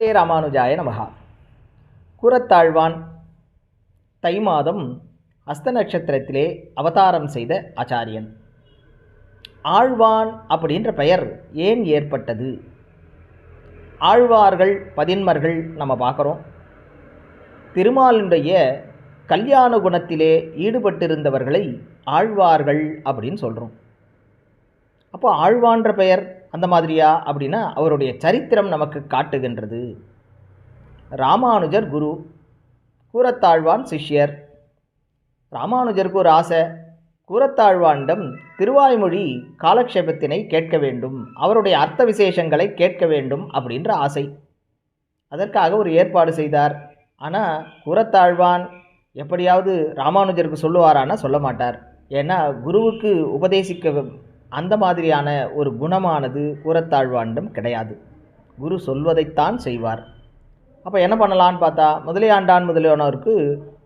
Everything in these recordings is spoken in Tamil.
ராமானுஜாய நமகா. கூரத்தாழ்வான் தை மாதம் அஸ்த நட்சத்திரத்திலே அவதாரம் செய்த ஆச்சாரியன். ஆழ்வான் அப்படின்ற பெயர் ஏன் ஏற்பட்டது? ஆழ்வார்கள் பதின்மர்கள் நம்ம பார்க்குறோம். திருமாலினுடைய கல்யாண குணத்திலே ஈடுபட்டிருந்தவர்களை ஆழ்வார்கள் அப்படின்னு சொல்கிறோம். அப்போ ஆழ்வான்ற பெயர் அந்த மாதிரியா அப்படின்னா அவருடைய சரித்திரம் நமக்கு காட்டுகின்றது. ராமானுஜர் குரு, கூரத்தாழ்வான் சிஷ்யர். ராமானுஜருக்கு ஒரு ஆசை, கூரத்தாழ்வானிடம் திருவாய்மொழி காலக்ஷேபத்தினை கேட்க வேண்டும், அவருடைய அர்த்த விசேஷங்களை கேட்க வேண்டும் அப்படின்ற ஆசை. அதற்காக ஒரு ஏற்பாடு செய்தார். ஆனால் கூரத்தாழ்வான் எப்படியாவது ராமானுஜருக்கு சொல்லுவாரான்னா சொல்ல மாட்டார். ஏன்னா குருவுக்கு உபதேசிக்க அந்த மாதிரியான ஒரு குணமானது கூரத்தாழ்வானிடம் கிடையாது. குரு சொல்வதைத்தான் செய்வார். அப்போ என்ன பண்ணலான்னு பார்த்தா, முதலியாண்டான் முதலியானவருக்கு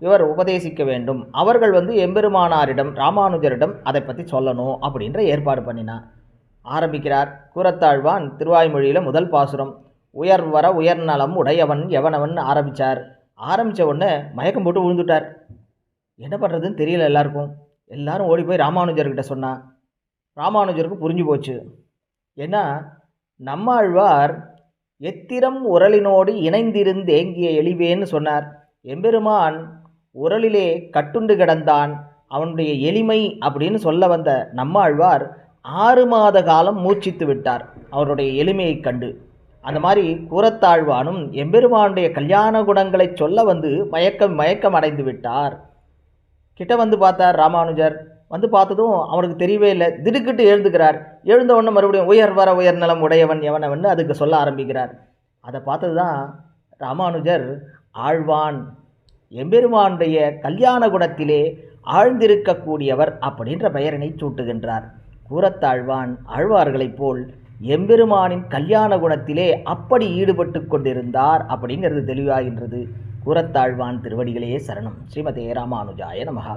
இவர் உபதேசிக்க வேண்டும், அவர்கள் எம்பெருமானாரிடம் ராமானுஜரிடம் அதை பற்றி சொல்லணும் அப்படின்ற ஏற்பாடு பண்ணினார். ஆரம்பிக்கிறார் கூரத்தாழ்வான். திருவாய்மொழியில் முதல் பாசுரம், உயர் வர உயர்நலம் உடையவன் எவனவன் ஆரம்பித்தார். ஆரம்பித்த உடனே மயக்கம் போட்டு விழுந்துட்டார். என்ன பண்ணுறதுன்னு தெரியல எல்லாருக்கும். எல்லாரும் ஓடி போய் ராமானுஜர்கிட்ட சொன்னா. ராமானுஜருக்கு புரிஞ்சு போச்சு. ஏன்னா நம்மாழ்வார் எத்திரம் உரலினோடு இணைந்திருந்தேங்கிய எளிவேன்னு சொன்னார். எம்பெருமான் உரலிலே கட்டுண்டு கிடந்தான், அவனுடைய எளிமை அப்படின்னு சொல்ல வந்த நம்மாழ்வார் 6 மாத காலம் மூச்சித்து விட்டார் அவருடைய எளிமையை கண்டு. அந்த மாதிரி கூரத்தாழ்வானும் எம்பெருமானுடைய கல்யாண குணங்களை சொல்ல மயக்கம் அடைந்து விட்டார். கிட்ட பார்த்தார் ராமானுஜர். பார்த்ததும் அவனுக்கு தெரியவே இல்லை. திடுக்கிட்டு எழுந்துக்கிறார். எழுந்த உடனே மறுபடியும் உயர் வர உயர் நலம் உடையவன் எவனவன் அதுக்கு சொல்ல ஆரம்பிக்கிறார். அதை பார்த்தது தான் ராமானுஜர் ஆழ்வான், எம்பெருமானுடைய கல்யாண குணத்திலே ஆழ்ந்திருக்கக்கூடியவர் அப்படின்ற பெயரினை சூட்டுகின்றார். கூரத்தாழ்வான் ஆழ்வார்களைப் போல் எம்பெருமானின் கல்யாண குணத்திலே அப்படி ஈடுபட்டு கொண்டிருந்தார் அப்படிங்கிறது தெளிவாகின்றது. கூரத்தாழ்வான் திருவடிகளே சரணம். ஸ்ரீமதே ராமானுஜாய நமகா.